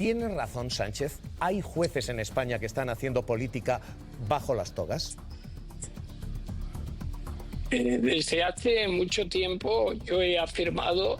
¿Tiene razón Sánchez? ¿Hay jueces en España que están haciendo política bajo las togas? Desde hace mucho tiempo yo he afirmado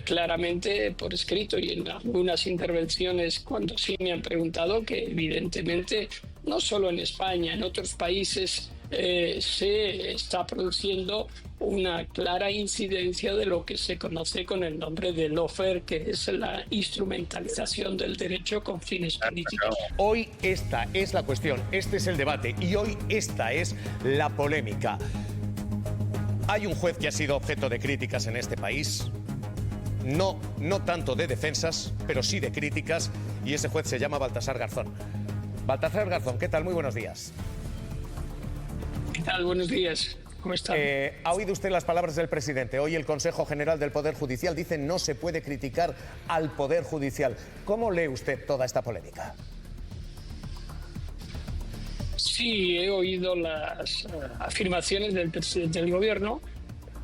claramente por escrito y en algunas intervenciones cuando sí me han preguntado que evidentemente no solo en España, en otros países se está produciendo una clara incidencia de lo que se conoce con el nombre de lawfare, que es la instrumentalización del derecho con fines políticos. Hoy esta es la cuestión, este es el debate y hoy esta es la polémica. Hay un juez que ha sido objeto de críticas en este país, no tanto de defensas, pero sí de críticas, y ese juez se llama Baltasar Garzón. Baltasar Garzón, ¿qué tal? Muy buenos días. ¿Qué tal? Buenos días. ¿Cómo está? ¿Ha oído usted las palabras del presidente? Hoy el Consejo General del Poder Judicial dice no se puede criticar al Poder Judicial. ¿Cómo lee usted toda esta polémica? Sí, he oído las afirmaciones del presidente del Gobierno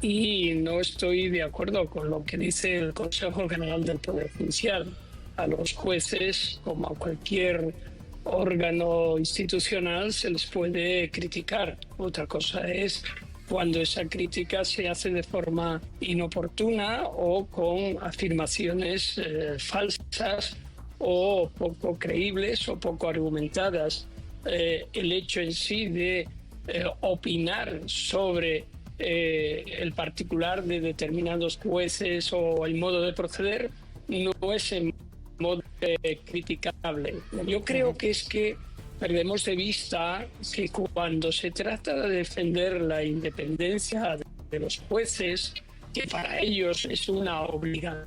y no estoy de acuerdo con lo que dice el Consejo General del Poder Judicial. A los jueces, como a cualquier órgano institucional, se les puede criticar. Otra cosa es cuando esa crítica se hace de forma inoportuna o con afirmaciones falsas o poco creíbles o poco argumentadas. El hecho en sí de opinar sobre el particular de determinados jueces o el modo de proceder no es en modo criticable. Yo creo que es que perdemos de vista que cuando se trata de defender la independencia de los jueces, que para ellos es una obligación,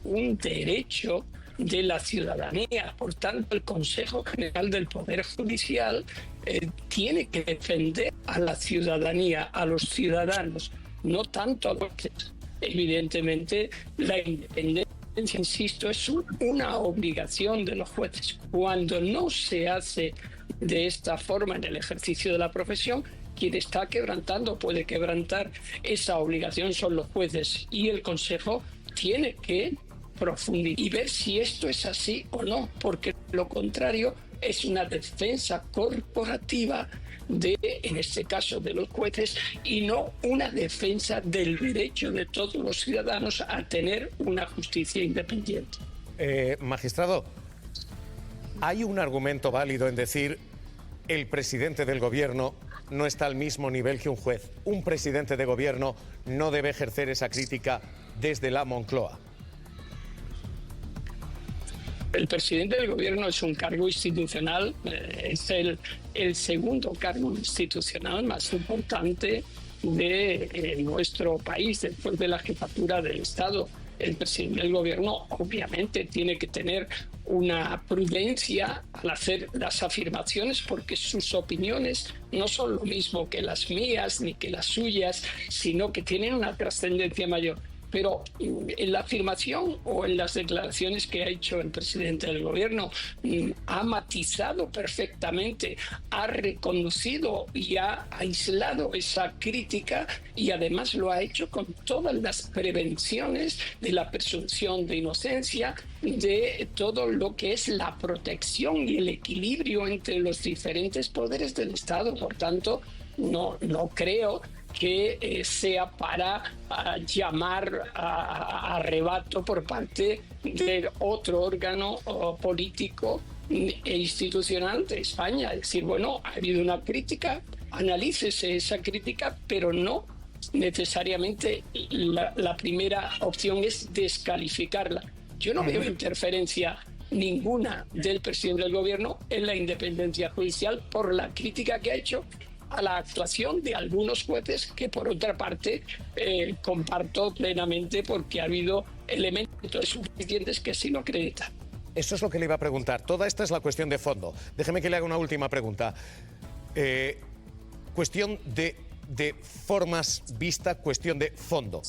un derecho de la ciudadanía. Por tanto, el Consejo General del Poder Judicial tiene que defender a la ciudadanía, a los ciudadanos, no tanto a los jueces. Evidentemente, la independencia, insisto, es una obligación de los jueces. Cuando no se hace de esta forma en el ejercicio de la profesión, quien está quebrantando, puede quebrantar esa obligación son los jueces, y el Consejo tiene que profundizar y ver si esto es así o no, porque lo contrario es una defensa corporativa en este caso de los jueces, y no una defensa del derecho de todos los ciudadanos a tener una justicia independiente. Magistrado, ¿hay un argumento válido en decir el presidente del gobierno no está al mismo nivel que un juez? Un presidente de gobierno no debe ejercer esa crítica desde la Moncloa. El presidente del gobierno es un cargo institucional, es el segundo cargo institucional más importante de nuestro país después de la jefatura del Estado. El presidente del gobierno obviamente tiene que tener una prudencia al hacer las afirmaciones, porque sus opiniones no son lo mismo que las mías ni que las suyas, sino que tienen una trascendencia mayor. Pero en la afirmación o en las declaraciones que ha hecho el presidente del gobierno ha matizado perfectamente, ha reconocido y ha aislado esa crítica, y además lo ha hecho con todas las prevenciones de la presunción de inocencia, de todo lo que es la protección y el equilibrio entre los diferentes poderes del Estado. Por tanto, no creo que sea para llamar a arrebato por parte de otro órgano político e institucional de España. Es decir, bueno, ha habido una crítica, analícese esa crítica, pero no necesariamente la primera opción es descalificarla. Yo no veo interferencia ninguna del presidente del gobierno en la independencia judicial por la crítica que ha hecho a la actuación de algunos jueces, que por otra parte comparto plenamente, porque ha habido elementos suficientes que sí lo acreditan. Eso es lo que le iba a preguntar. Toda esta es la cuestión de fondo. Déjeme que le haga una última pregunta. Cuestión de formas vista, cuestión de fondo.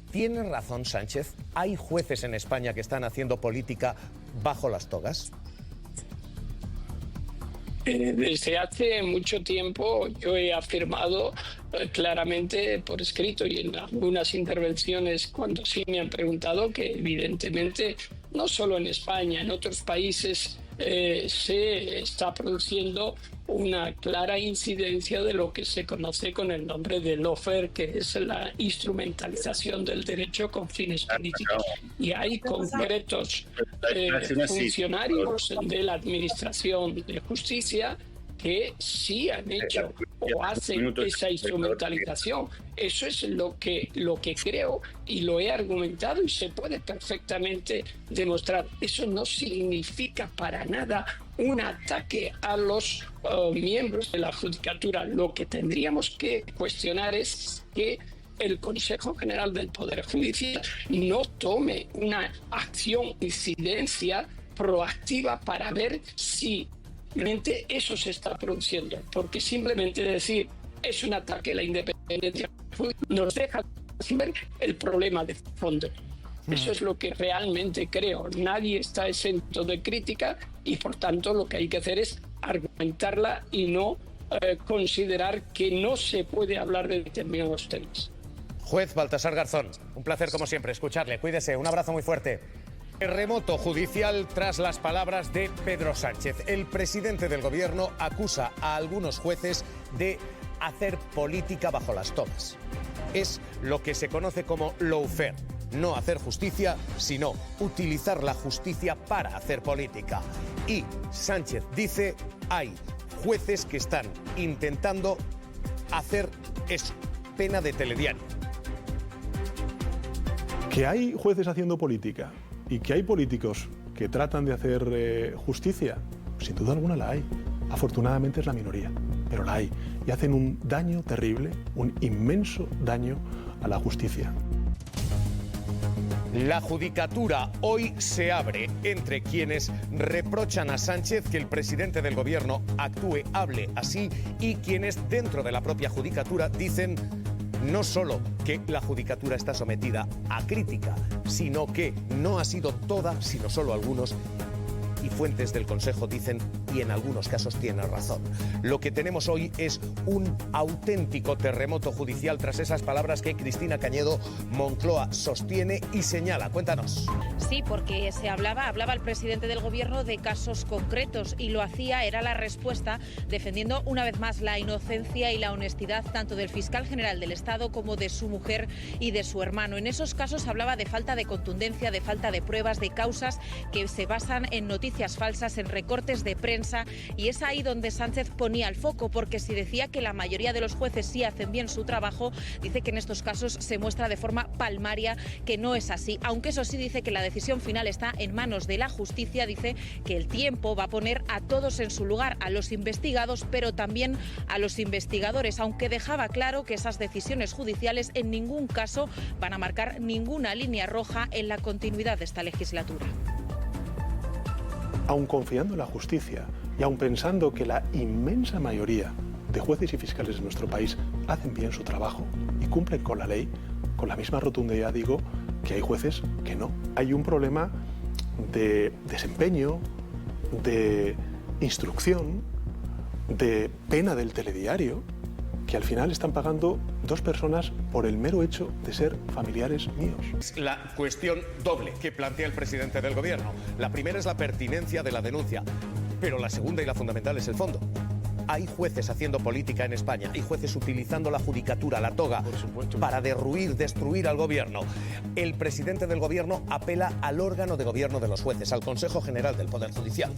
¿Tiene razón Sánchez? ¿Hay jueces en España que están haciendo política bajo las togas? Desde hace mucho tiempo yo he afirmado claramente por escrito y en algunas intervenciones cuando sí me han preguntado que evidentemente no solo en España, en otros países se está produciendo una clara incidencia de lo que se conoce con el nombre de lawfare, que es la instrumentalización del derecho con fines políticos. Y hay concretos funcionarios de la Administración de Justicia que sí han hecho o hacen esa instrumentalización. Eso es lo que creo y lo he argumentado y se puede perfectamente demostrar. Eso no significa para nada un ataque a los miembros de la Judicatura. Lo que tendríamos que cuestionar es que el Consejo General del Poder Judicial no tome una acción, incidencia proactiva para ver si realmente eso se está produciendo, porque simplemente decir es un ataque a la independencia nos deja sin ver el problema de fondo. Eso es lo que realmente creo. Nadie está exento de crítica y por tanto lo que hay que hacer es argumentarla y no considerar que no se puede hablar de determinados temas. Juez Baltasar Garzón, un placer como siempre escucharle. Cuídese, un abrazo muy fuerte. Terremoto judicial tras las palabras de Pedro Sánchez. El presidente del gobierno acusa a algunos jueces de hacer política bajo las togas. Es lo que se conoce como lawfare. No hacer justicia, sino utilizar la justicia para hacer política. Y Sánchez dice, hay jueces que están intentando hacer eso, pena de telediario. Que hay jueces haciendo política y que hay políticos que tratan de hacer justicia, sin duda alguna la hay. Afortunadamente es la minoría, pero la hay. Y hacen un daño terrible, un inmenso daño a la justicia. La judicatura hoy se abre entre quienes reprochan a Sánchez que el presidente del gobierno actúe, hable así, y quienes dentro de la propia judicatura dicen no solo que la judicatura está sometida a crítica, sino que no ha sido toda, sino solo algunos, y fuentes del Consejo dicen, y en algunos casos tienen razón. Lo que tenemos hoy es un auténtico terremoto judicial tras esas palabras que Cristina Cañedo Moncloa sostiene y señala. Cuéntanos. Sí, porque se hablaba el presidente del gobierno de casos concretos y lo hacía, era la respuesta, defendiendo una vez más la inocencia y la honestidad tanto del fiscal general del Estado como de su mujer y de su hermano. En esos casos hablaba de falta de contundencia, de falta de pruebas, de causas que se basan en noticias falsas, en recortes de prensa, y es ahí donde Sánchez ponía el foco, porque si decía que la mayoría de los jueces sí hacen bien su trabajo, dice que en estos casos se muestra de forma palmaria que no es así, aunque eso sí dice que la decisión final está en manos de la justicia. Dice que el tiempo va a poner a todos en su lugar, a los investigados, pero también a los investigadores, aunque dejaba claro que esas decisiones judiciales en ningún caso van a marcar ninguna línea roja en la continuidad de esta legislatura. Aun confiando en la justicia y aun pensando que la inmensa mayoría de jueces y fiscales de nuestro país hacen bien su trabajo y cumplen con la ley, con la misma rotundidad digo que hay jueces que no. Hay un problema de desempeño, de instrucción, de pena del telediario, que al final están pagando dos personas por el mero hecho de ser familiares míos. Es la cuestión doble que plantea el presidente del gobierno. La primera es la pertinencia de la denuncia, pero la segunda y la fundamental es el fondo. Hay jueces haciendo política en España, hay jueces utilizando la judicatura, la toga, para derruir, destruir al gobierno. El presidente del gobierno apela al órgano de gobierno de los jueces, al Consejo General del Poder Judicial.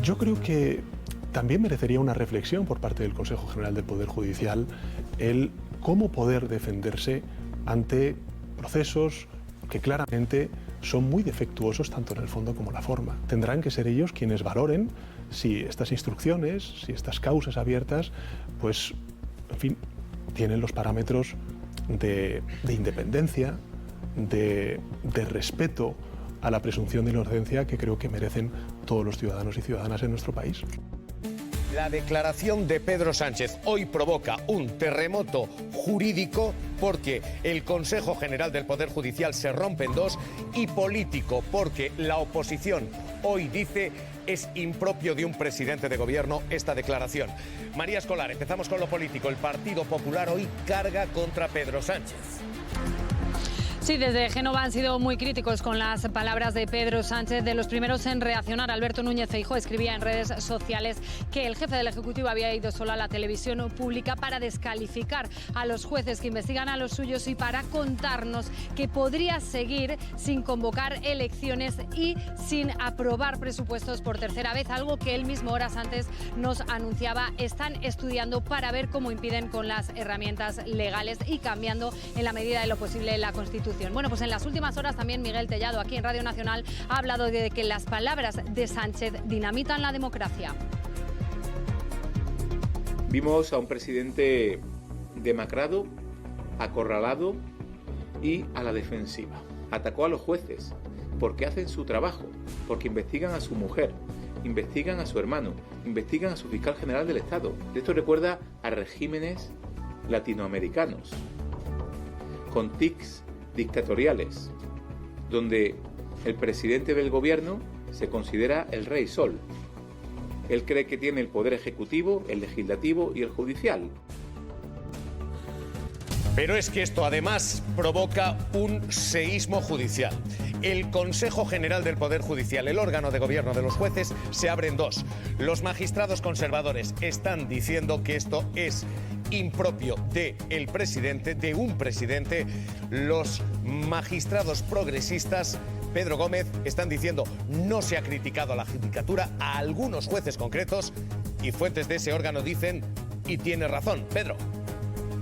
Yo creo que también merecería una reflexión por parte del Consejo General del Poder Judicial el cómo poder defenderse ante procesos que claramente son muy defectuosos tanto en el fondo como en la forma. Tendrán que ser ellos quienes valoren si estas instrucciones, si estas causas abiertas, pues, en fin, tienen los parámetros de independencia, de respeto a la presunción de inocencia que creo que merecen todos los ciudadanos y ciudadanas en nuestro país. La declaración de Pedro Sánchez hoy provoca un terremoto jurídico porque el Consejo General del Poder Judicial se rompe en dos, y político porque la oposición hoy dice es impropio de un presidente de gobierno esta declaración. María Escolar, empezamos con lo político. El Partido Popular hoy carga contra Pedro Sánchez. Sí, desde Génova han sido muy críticos con las palabras de Pedro Sánchez. De los primeros en reaccionar, Alberto Núñez Feijóo escribía en redes sociales que el jefe del Ejecutivo había ido solo a la televisión pública para descalificar a los jueces que investigan a los suyos y para contarnos que podría seguir sin convocar elecciones y sin aprobar presupuestos por tercera vez, algo que él mismo horas antes nos anunciaba. Están estudiando para ver cómo impiden con las herramientas legales y cambiando en la medida de lo posible la Constitución. Bueno, pues en las últimas horas también Miguel Tellado, aquí en Radio Nacional, ha hablado de que las palabras de Sánchez dinamitan la democracia. Vimos a un presidente demacrado, acorralado y a la defensiva. Atacó a los jueces porque hacen su trabajo, porque investigan a su mujer, investigan a su hermano, investigan a su fiscal general del Estado. Esto recuerda a regímenes latinoamericanos, con tics dictatoriales, donde el presidente del gobierno se considera el rey sol. Él cree que tiene el poder ejecutivo, el legislativo y el judicial. Pero es que esto además provoca un seísmo judicial. El Consejo General del Poder Judicial, el órgano de gobierno de los jueces, se abre en dos. Los magistrados conservadores están diciendo que esto es impropio del presidente, de un presidente. Los magistrados progresistas, Pedro Gómez, están diciendo no se ha criticado a la judicatura, a algunos jueces concretos, y fuentes de ese órgano dicen, y tiene razón. Pedro.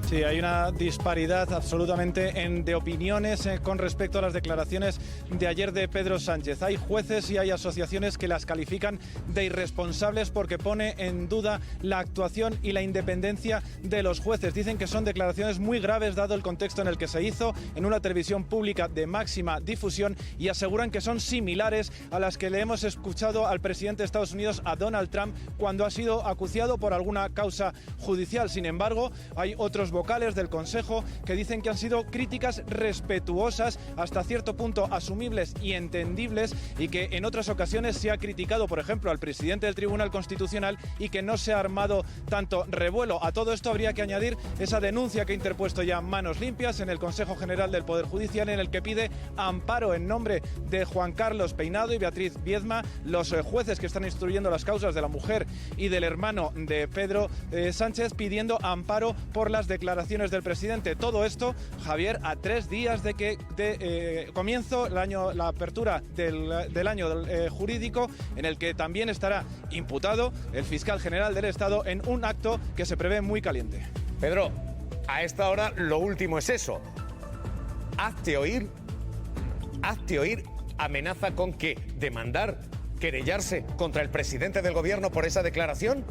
Sí, hay una disparidad absolutamente de opiniones con respecto a las declaraciones de ayer de Pedro Sánchez. Hay jueces y hay asociaciones que las califican de irresponsables porque pone en duda la actuación y la independencia de los jueces. Dicen que son declaraciones muy graves dado el contexto en el que se hizo, en una televisión pública de máxima difusión, y aseguran que son similares a las que le hemos escuchado al presidente de Estados Unidos, a Donald Trump, cuando ha sido acuciado por alguna causa judicial. Sin embargo, hay otros vocales del Consejo que dicen que han sido críticas respetuosas, hasta cierto punto asumibles y entendibles, y que en otras ocasiones se ha criticado, por ejemplo, al presidente del Tribunal Constitucional, y que no se ha armado tanto revuelo. A todo esto habría que añadir esa denuncia que ha interpuesto ya Manos Limpias en el Consejo General del Poder Judicial, en el que pide amparo en nombre de Juan Carlos Peinado y Beatriz Viezma, los jueces que están instruyendo las causas de la mujer y del hermano de Pedro Sánchez, pidiendo amparo por las declaraciones del presidente. Todo esto, Javier, a 3 días de que comienzo la apertura del año jurídico, en el que también estará imputado el fiscal general del Estado en un acto que se prevé muy caliente. Pedro, a esta hora lo último es eso. Hazte oír, amenaza con ¿qué? ¿Demandar, querellarse contra el presidente del gobierno por esa declaración?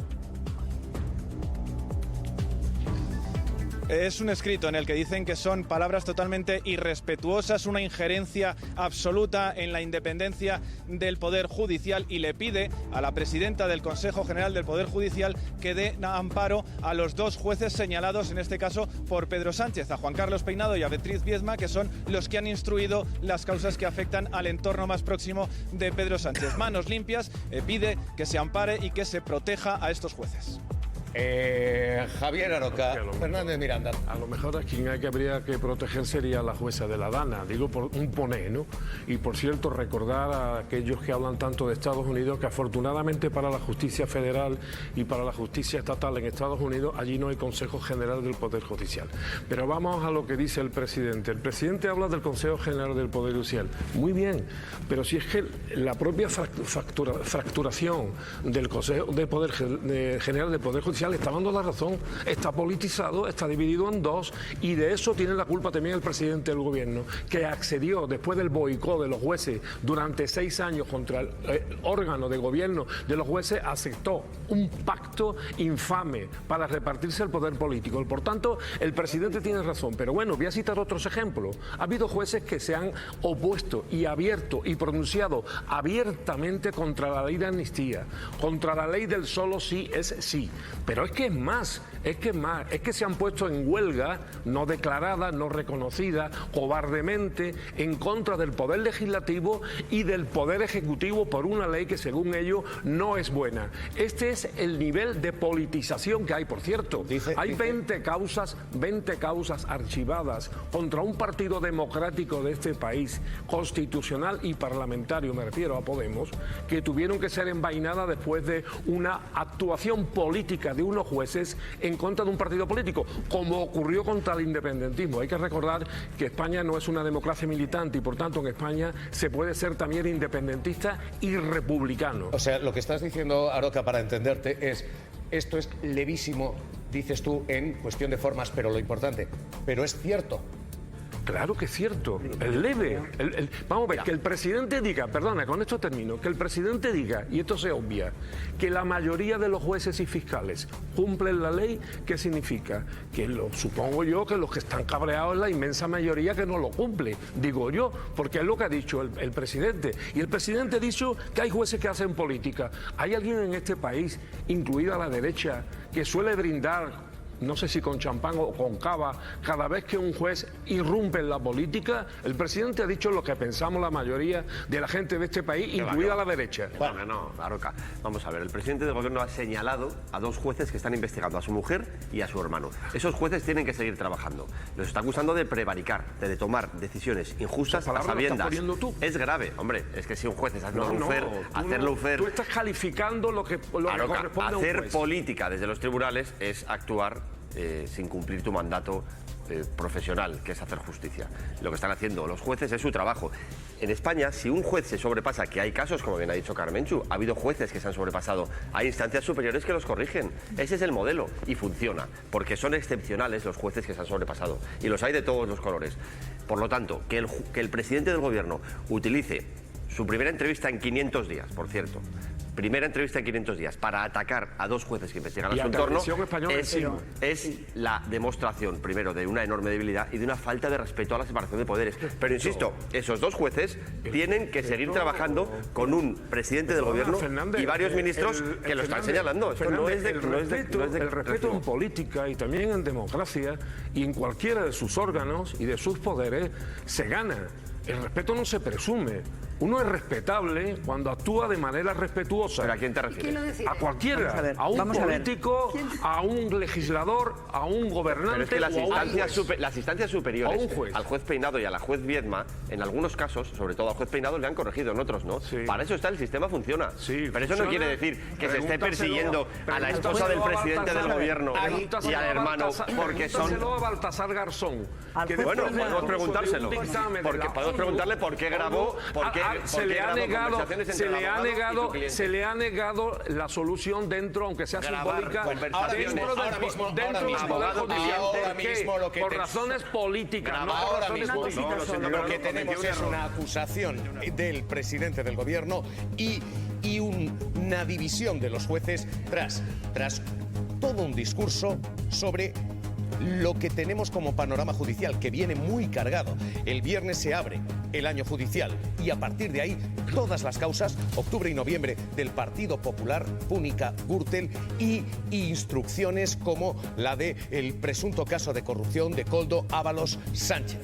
Es un escrito en el que dicen que son palabras totalmente irrespetuosas, una injerencia absoluta en la independencia del Poder Judicial, y le pide a la presidenta del Consejo General del Poder Judicial que dé amparo a los 2 jueces señalados, en este caso por Pedro Sánchez, a Juan Carlos Peinado y a Beatriz Viezma, que son los que han instruido las causas que afectan al entorno más próximo de Pedro Sánchez. Manos Limpias pide que se ampare y que se proteja a estos jueces. Javier Aroca, Fernández Miranda. A lo mejor a quien habría que proteger sería la jueza de la Dana, digo por un poné, ¿no? Y por cierto, recordar a aquellos que hablan tanto de Estados Unidos que afortunadamente para la justicia federal y para la justicia estatal en Estados Unidos, allí no hay Consejo General del Poder Judicial. Pero vamos a lo que dice el presidente. El presidente habla del Consejo General del Poder Judicial. Muy bien, pero si es que la propia fracturación del Consejo del Poder General del Poder Judicial está dando la razón, está politizado, está dividido en 2, y de eso tiene la culpa también el presidente del gobierno, que accedió después del boicot de los jueces durante 6 años contra el órgano de gobierno de los jueces, aceptó un pacto infame para repartirse el poder político. Por tanto, el presidente tiene razón, pero bueno, voy a citar otros ejemplos. Ha habido jueces que se han opuesto y abierto y pronunciado abiertamente contra la ley de amnistía, contra la ley del solo sí es sí. Pero es que es más, es que se han puesto en huelga no declarada, no reconocida, cobardemente, en contra del Poder Legislativo y del Poder Ejecutivo por una ley que según ellos no es buena. Este es el nivel de politización que hay, por cierto. Hay 20 causas archivadas contra un partido democrático de este país, constitucional y parlamentario, me refiero a Podemos, que tuvieron que ser envainadas después de una actuación política de unos jueces en contra de un partido político, como ocurrió contra el independentismo. Hay que recordar que España no es una democracia militante y por tanto en España se puede ser también independentista y republicano. O sea, lo que estás diciendo, Aroca, para entenderte, es esto es levísimo, dices tú, en cuestión de formas, pero lo importante, pero es cierto. Claro que es cierto, es leve. Vamos a ver, que el presidente diga, perdona, con esto termino, que el presidente diga, y esto se obvia, que la mayoría de los jueces y fiscales cumplen la ley, ¿qué significa? Que supongo yo que los que están cabreados es la inmensa mayoría que no lo cumple, digo yo, porque es lo que ha dicho el presidente. Y el presidente ha dicho que hay jueces que hacen política. ¿Hay alguien en este país, incluida la derecha, que suele brindar, no sé si con champán o con cava, cada vez que un juez irrumpe en la política? El presidente ha dicho lo que pensamos la mayoría de la gente de este país, incluida la derecha. No, Aroca, vamos a ver, el presidente del gobierno ha señalado a dos jueces que están investigando, a su mujer y a su hermano. Esos jueces tienen que seguir trabajando. Los está acusando de prevaricar, de tomar decisiones injustas a sabiendas. Es grave, hombre, es que si un juez es hacerlo ufer... Tú estás calificando lo que corresponde a un juez. Hacer política desde los tribunales es actuar sin cumplir tu mandato profesional, que es hacer justicia. Lo que están haciendo los jueces es su trabajo. En España, si un juez se sobrepasa, que hay casos, como bien ha dicho Carmenchu, ha habido jueces que se han sobrepasado, hay instancias superiores que los corrigen. Ese es el modelo y funciona, porque son excepcionales los jueces que se han sobrepasado y los hay de todos los colores. Por lo tanto, que el presidente del gobierno utilice su primera entrevista en 500 días, por cierto, primera entrevista en 500 días para atacar a dos jueces que investigan a su entorno, es la demostración, primero, de una enorme debilidad y de una falta de respeto a la separación de poderes. Pero insisto, esos dos jueces tienen que seguir trabajando con un presidente del gobierno y varios ministros que lo están señalando. Esto no es de el respeto en política y también en democracia y en cualquiera de sus órganos y de sus poderes se gana. El respeto no se presume. Uno es respetable cuando actúa de manera respetuosa. ¿Pero a quién te refieres? A cualquiera. A un político, a un legislador, a un gobernante. Pero es que las instancias superiores, al juez Peinado y a la juez Viedma, en algunos casos, sobre todo al juez Peinado, le han corregido, en otros no. Sí. Para eso está el sistema, funciona. Sí, pero eso no quiere decir que se esté persiguiendo a la esposa del presidente del gobierno y al hermano porque son... a Baltasar Garzón. Bueno, podemos preguntárselo. Porque podemos preguntarle por qué grabó, se le ha negado la solución dentro, aunque sea simbólica, dentro del Poder Judicial. Por razones políticas, no por razones políticas. Lo que tenemos es una acusación del presidente del gobierno y una división de los jueces tras todo un discurso sobre lo que tenemos como panorama judicial, que viene muy cargado. El viernes se abre el año judicial y a partir de ahí todas las causas, octubre y noviembre, del Partido Popular, Púnica, Gürtel y instrucciones como la del presunto caso de corrupción de Koldo Ábalos Sánchez.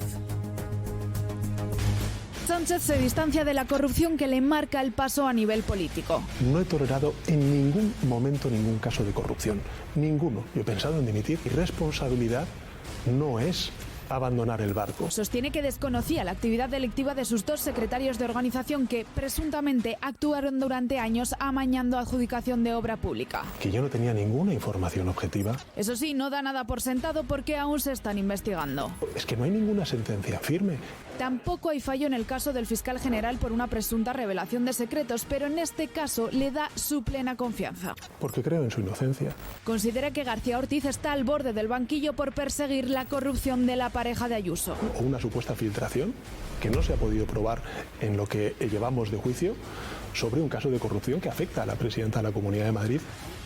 Sánchez se distancia de la corrupción que le marca el paso a nivel político. No he tolerado en ningún momento ningún caso de corrupción. Ninguno. Yo he pensado en dimitir. Y responsabilidad no es abandonar el barco. Sostiene que desconocía la actividad delictiva de sus dos secretarios de organización que presuntamente actuaron durante años amañando adjudicación de obra pública. Que yo no tenía ninguna información objetiva. Eso sí, no da nada por sentado porque aún se están investigando. Es que no hay ninguna sentencia firme. Tampoco hay fallo en el caso del fiscal general por una presunta revelación de secretos, pero en este caso le da su plena confianza. Porque creo en su inocencia. Considera que García Ortiz está al borde del banquillo por perseguir la corrupción de la pareja de Ayuso. O una supuesta filtración que no se ha podido probar en lo que llevamos de juicio sobre un caso de corrupción que afecta a la presidenta de la Comunidad de Madrid.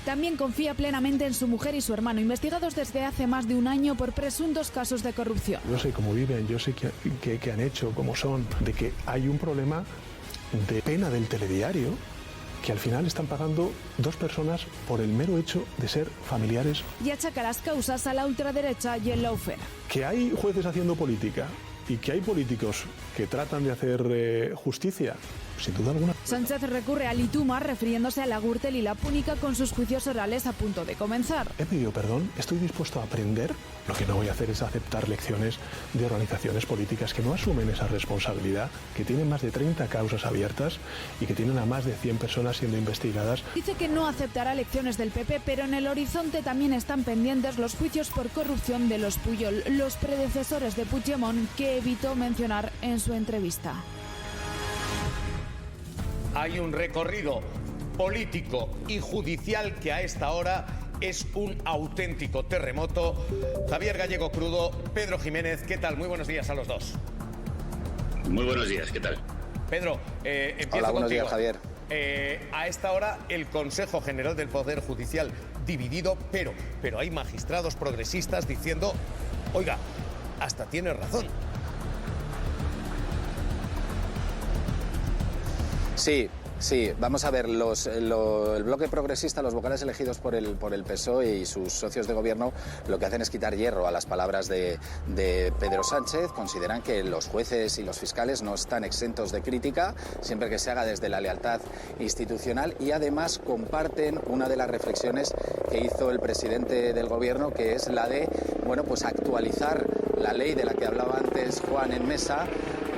También confía plenamente en su mujer y su hermano, investigados desde hace más de un año por presuntos casos de corrupción. Yo sé cómo viven, yo sé qué han hecho, cómo son, de que hay un problema de pena del telediario que al final están pagando 2 personas por el mero hecho de ser familiares. Y achaca las causas a la ultraderecha y el lawfare. Que hay jueces haciendo política y que hay políticos que tratan de hacer justicia, sin duda alguna. Sánchez recurre a Lituma refiriéndose a la Gürtel y la Púnica con sus juicios orales a punto de comenzar. He pedido perdón, estoy dispuesto a aprender. Lo que no voy a hacer es aceptar lecciones de organizaciones políticas que no asumen esa responsabilidad, que tienen más de 30 causas abiertas y que tienen a más de 100 personas siendo investigadas. Dice que no aceptará lecciones del PP, pero en el horizonte también están pendientes los juicios por corrupción de los Pujol, los predecesores de Puigdemont, que evitó mencionar en su entrevista. Hay un recorrido político y judicial que a esta hora es un auténtico terremoto. Javier Gallego Crudo, Pedro Jiménez, ¿qué tal? Muy buenos días a los dos. Muy buenos días, ¿qué tal? Pedro, empiezo Hola, buenos contigo. días, Javier. A esta hora el Consejo General del Poder Judicial dividido, pero hay magistrados progresistas diciendo, oiga, hasta tiene razón. Sí, vamos a ver, el bloque progresista, los vocales elegidos por el PSOE y sus socios de gobierno, lo que hacen es quitar hierro a las palabras de Pedro Sánchez. Consideran que los jueces y los fiscales no están exentos de crítica, siempre que se haga desde la lealtad institucional, y además comparten una de las reflexiones que hizo el presidente del gobierno, que es la de, pues actualizar la ley de la que hablaba antes Juan en mesa,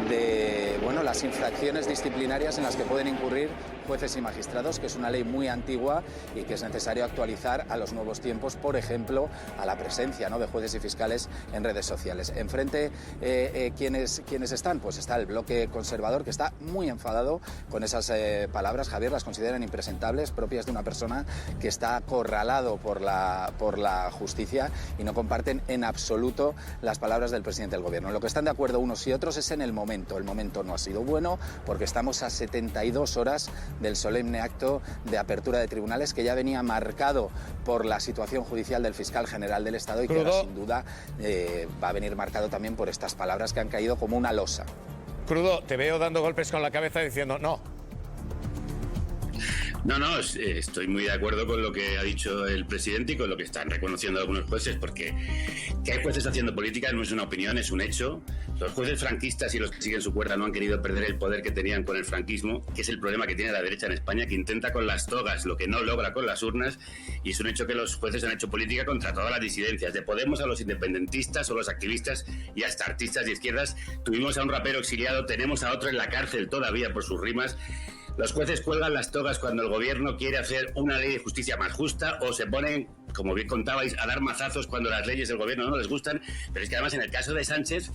de las infracciones disciplinarias en las que pueden incurrir jueces y magistrados, que es una ley muy antigua y que es necesario actualizar a los nuevos tiempos, por ejemplo, a la presencia de jueces y fiscales en redes sociales. Enfrente, ¿quiénes están? Pues está el bloque conservador, que está muy enfadado con esas palabras. Javier, las consideran impresentables, propias de una persona que está acorralado por la justicia, y no comparten en absoluto las palabras del presidente del gobierno. En lo que están de acuerdo unos y otros es en el momento. El momento no ha sido bueno porque estamos a 72 horas del solemne acto de apertura de tribunales, que ya venía marcado por la situación judicial del fiscal general del Estado y que ahora sin duda va a venir marcado también por estas palabras que han caído como una losa. Crudo, te veo dando golpes con la cabeza diciendo no. No, estoy muy de acuerdo con lo que ha dicho el presidente y con lo que están reconociendo algunos jueces, porque que hay jueces haciendo política no es una opinión, es un hecho. Los jueces franquistas y los que siguen su cuerda no han querido perder el poder que tenían con el franquismo, que es el problema que tiene la derecha en España, que intenta con las togas lo que no logra con las urnas, y es un hecho que los jueces han hecho política contra todas las disidencias, de Podemos a los independentistas o los activistas y hasta artistas de izquierdas. Tuvimos a un rapero exiliado, tenemos a otro en la cárcel todavía por sus rimas. Los jueces cuelgan las togas cuando el gobierno quiere hacer una ley de justicia más justa, o se ponen, como bien contabais, a dar mazazos cuando las leyes del gobierno no les gustan. Pero es que además en el caso de Sánchez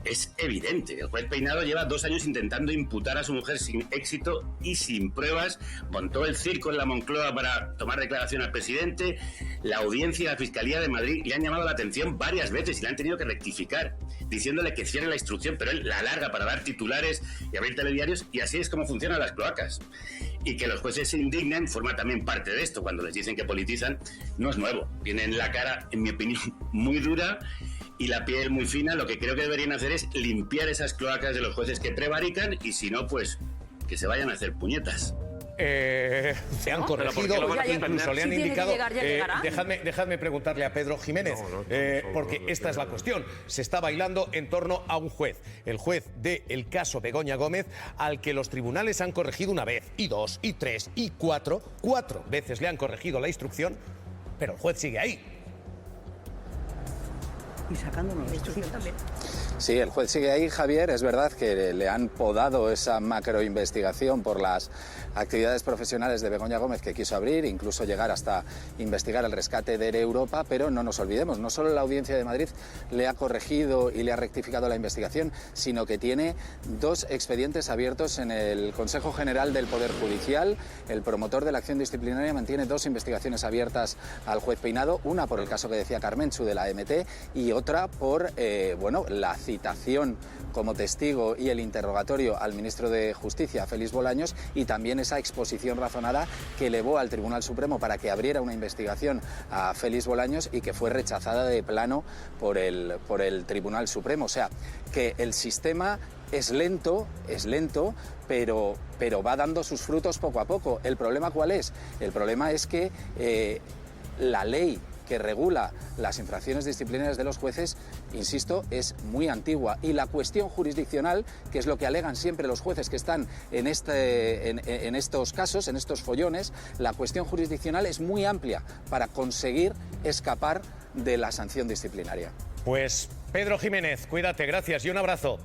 es evidente. El juez Peinado lleva 2 años intentando imputar a su mujer sin éxito y sin pruebas. Montó el circo en la Moncloa para tomar declaración al presidente. La audiencia y la Fiscalía de Madrid le han llamado la atención varias veces y le han tenido que rectificar, diciéndole que cierre la instrucción, pero él la alarga para dar titulares y abrir telediarios, y así es como funcionan las cloacas. Y que los jueces se indignen forma también parte de esto. Cuando les dicen que politizan, no es nuevo. Tienen la cara, en mi opinión, muy dura y la piel muy fina. Lo que creo que deberían hacer es limpiar esas cloacas de los jueces que prevarican, y si no, pues que se vayan a hacer puñetas. Se han corregido, incluso le han indicado. Dejadme preguntarle a Pedro Jiménez, porque esta es la cuestión. Se está bailando en torno a un juez, el juez del caso Begoña Gómez, al que los tribunales han corregido 1 vez, y 2, y 3, y 4 veces le han corregido la instrucción, pero el juez sigue ahí. Y sacándonos la instrucción también. Sí, el juez sigue ahí, Javier. Es verdad que le han podado esa macroinvestigación por las actividades profesionales de Begoña Gómez que quiso abrir, incluso llegar hasta investigar el rescate de Air Europa, pero no nos olvidemos, no solo la Audiencia de Madrid le ha corregido y le ha rectificado la investigación, sino que tiene 2 expedientes abiertos en el Consejo General del Poder Judicial. El promotor de la acción disciplinaria mantiene 2 investigaciones abiertas al juez Peinado, una por el caso que decía Carmenchu de la MT y otra por la citación como testigo y el interrogatorio al ministro de Justicia, Félix Bolaños, y también esa exposición razonada que elevó al Tribunal Supremo para que abriera una investigación a Félix Bolaños y que fue rechazada de plano por el Tribunal Supremo. O sea, que el sistema es lento, pero va dando sus frutos poco a poco. ¿El problema cuál es? El problema es que la ley que regula las infracciones disciplinarias de los jueces, insisto, es muy antigua, y la cuestión jurisdiccional, que es lo que alegan siempre los jueces que están en estos casos, en estos follones, la cuestión jurisdiccional es muy amplia para conseguir escapar de la sanción disciplinaria. Pues Pedro Jiménez, cuídate, gracias y un abrazo.